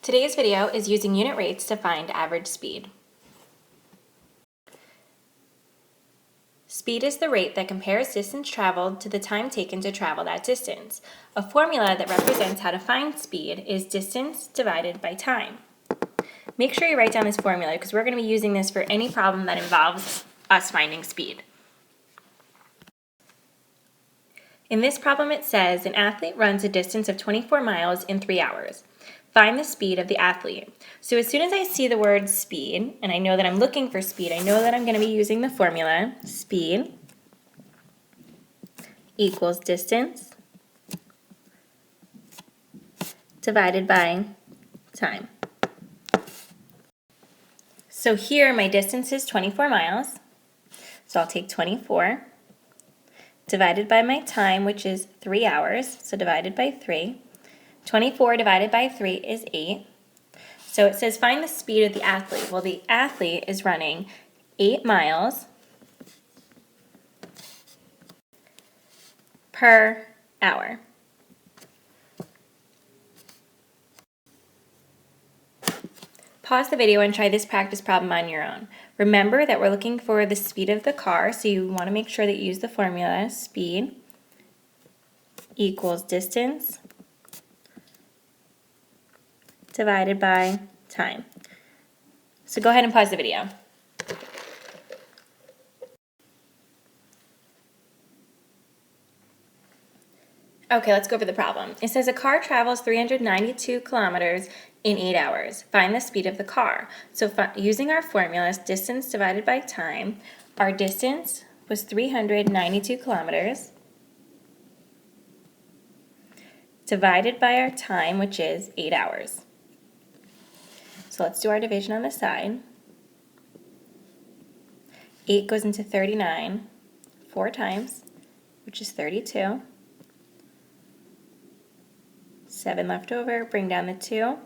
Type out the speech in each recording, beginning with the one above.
Today's video is using unit rates to find average speed. Speed is the rate that compares distance traveled to the time taken to travel that distance. A formula that represents how to find speed is distance divided by time. Make sure you write down this formula because we're going to be using this for any problem that involves us finding speed. In this problem it says an athlete runs a distance of 24 miles in 3 hours. Find the speed of the athlete. So as soon as I see the word speed, and I know that I'm looking for speed, I know that I'm going to be using the formula speed equals distance divided by time. So here my distance is 24 miles, so I'll take 24 divided by my time, which is 3 hours, so divided by 3. 24 divided by 3 is 8. So it says find the speed of the athlete. Well, the athlete is running 8 miles per hour. Pause the video and try this practice problem on your own. Remember that we're looking for the speed of the car, so you want to make sure that you use the formula speed equals distance divided by time. So go ahead and pause the video. Okay, let's go over the problem. It says a car travels 392 kilometers in 8 hours. Find the speed of the car. So using our formula, distance divided by time, our distance was 392 kilometers divided by our time, which is 8 hours. So let's do our division on the side. 8 goes into 39 4 times, which is 32. 7 left over, bring down the 2.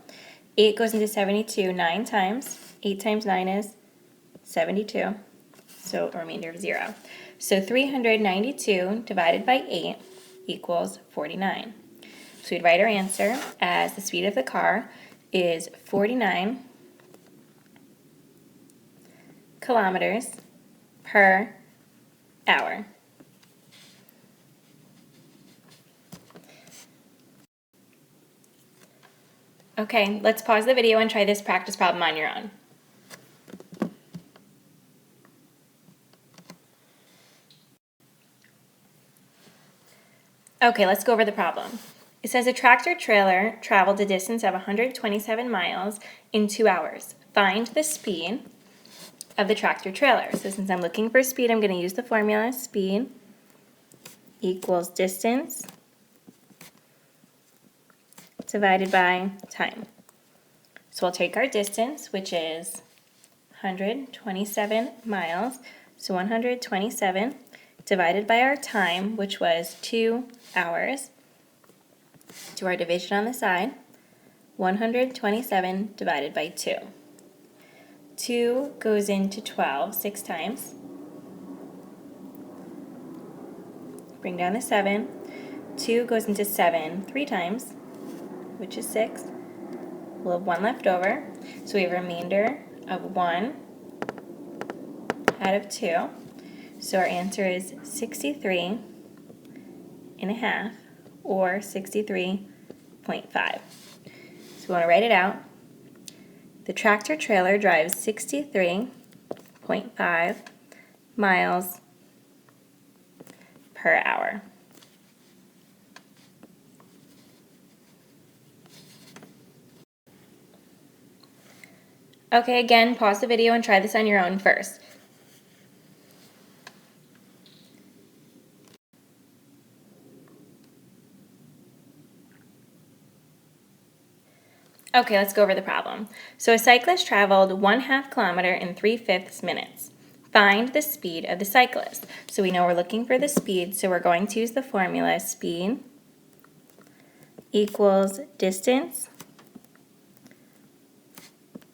8 goes into 72 9 times. 8 times 9 is 72, so a remainder of 0. So 392 divided by 8 equals 49. So we'd write our answer as the speed of the car is 49 kilometers per hour. Okay, let's pause the video and try this practice problem on your own. Okay, let's go over the problem. It says a tractor trailer traveled a distance of 127 miles in 2 hours. Find the speed of the tractor trailer. So since I'm looking for speed, I'm going to use the formula speed equals distance divided by time. So we'll take our distance, which is 127 miles. So 127 divided by our time, which was 2 hours. Do our division on the side. 127 divided by 2. 2 goes into 12 6 times. Bring down the 7. 2 goes into 7 3 times, which is 6. We'll have 1 left over, so we have a remainder of 1 out of 2. So our answer is 63 and a half, or 63.5. So we want to write it out. The tractor trailer drives 63.5 miles per hour. Okay, again, pause the video and try this on your own first. Okay, let's go over the problem. So a cyclist traveled 1/2 kilometer in 3/5 minutes. Find the speed of the cyclist. So we know we're looking for the speed, so we're going to use the formula speed equals distance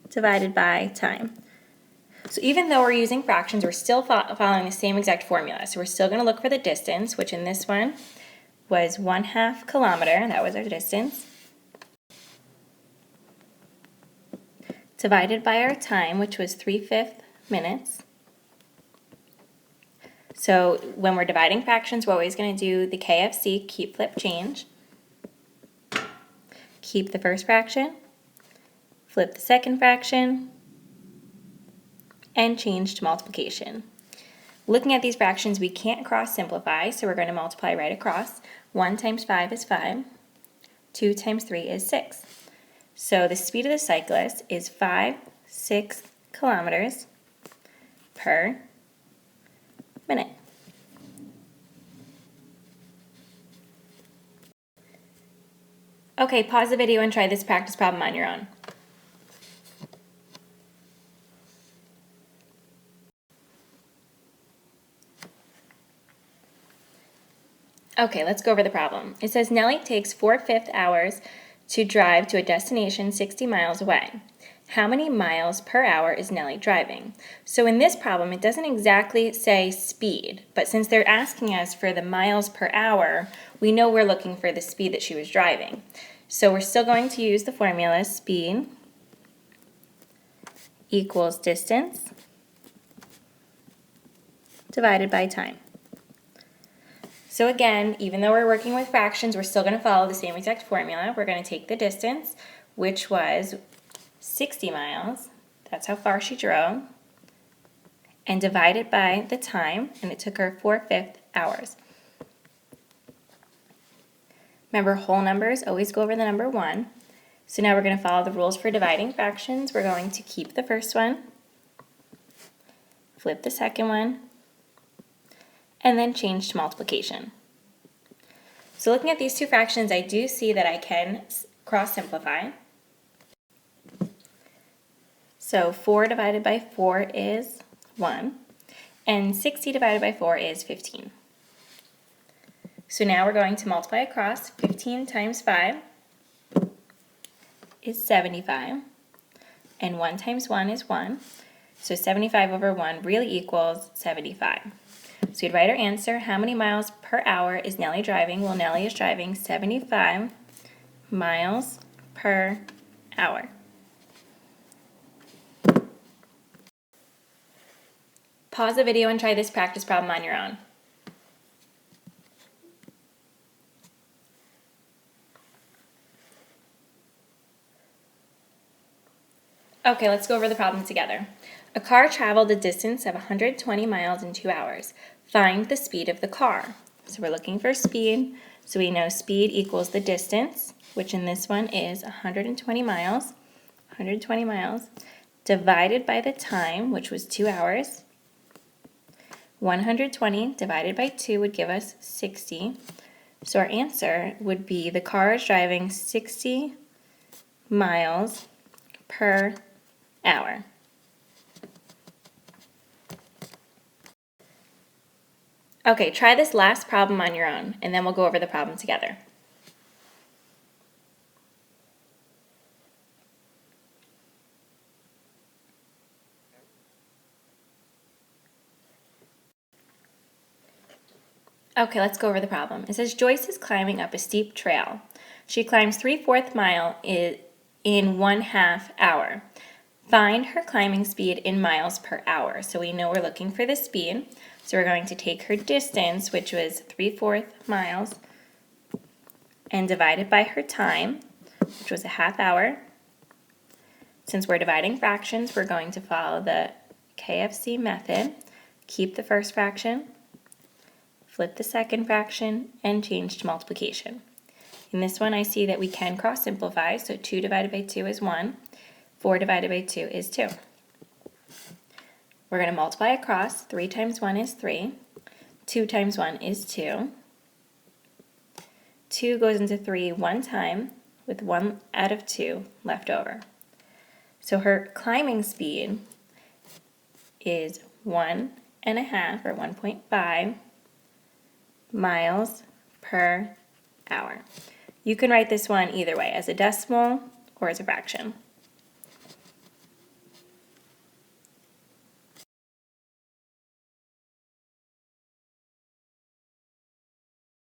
divided by time. So even though we're using fractions, we're still following the same exact formula. So we're still going to look for the distance, which in this one was 1/2 kilometer. That was our distance. divided by our time, which was 3/5 minutes. So when we're dividing fractions, we're always going to do the KFC, keep, flip, change. Keep the first fraction, flip the second fraction, and change to multiplication. Looking at these fractions, we can't cross simplify, so we're going to multiply right across. 1 times 5 is 5. 2 times 3 is 6. So the speed of the cyclist is 5/6 kilometers per minute. Okay, pause the video and try this practice problem on your own. Okay, let's go over the problem. It says Nellie takes 4/5 hours to drive to a destination 60 miles away. How many miles per hour is Nellie driving? So in this problem, it doesn't exactly say speed, but since they're asking us for the miles per hour, we know we're looking for the speed that she was driving. So we're still going to use the formula speed equals distance divided by time. So again, even though we're working with fractions, we're still going to follow the same exact formula. We're going to take the distance, which was 60 miles. That's how far she drove. And divide it by the time, and it took her 4/5 hours. Remember, whole numbers always go over the number 1. So now we're going to follow the rules for dividing fractions. We're going to keep the first one, flip the second one, and then change to multiplication. So looking at these two fractions, I do see that I can cross simplify. So 4 divided by 4 is 1, and 60 divided by 4 is 15. So now we're going to multiply across. 15 times 5 is 75, and 1 times 1 is 1. So 75 over 1 really equals 75. So we'd write our answer. How many miles per hour is Nellie driving? Well, Nellie is driving 75 miles per hour. Pause the video and try this practice problem on your own. Okay, let's go over the problem together. A car traveled a distance of 120 miles in 2 hours. Find the speed of the car. So we're looking for speed. So we know speed equals the distance, which in this one is 120 miles. 120 miles divided by the time, which was 2 hours. 120 divided by 2 would give us 60. So our answer would be the car is driving 60 miles per hour. Okay, try this last problem on your own, and then we'll go over the problem together. Okay, let's go over the problem. It says Joyce is climbing up a steep trail. She climbs 3/4 mile in 1/2 hour. Find her climbing speed in miles per hour. So we know we're looking for the speed. So we're going to take her distance, which was 3/4 miles, and divide it by her time, which was a 1/2 hour. Since we're dividing fractions, we're going to follow the KFC method. Keep the first fraction, flip the second fraction, and change to multiplication. In this one, I see that we can cross simplify, so 2 divided by 2 is 1. 4 divided by 2 is 2. We're going to multiply across. 3 times 1 is 3. 2 times 1 is 2. 2 goes into 3 one time, with 1 out of 2 left over. So her climbing speed is 1.5 or 1.5 miles per hour. You can write this one either way, as a decimal or as a fraction.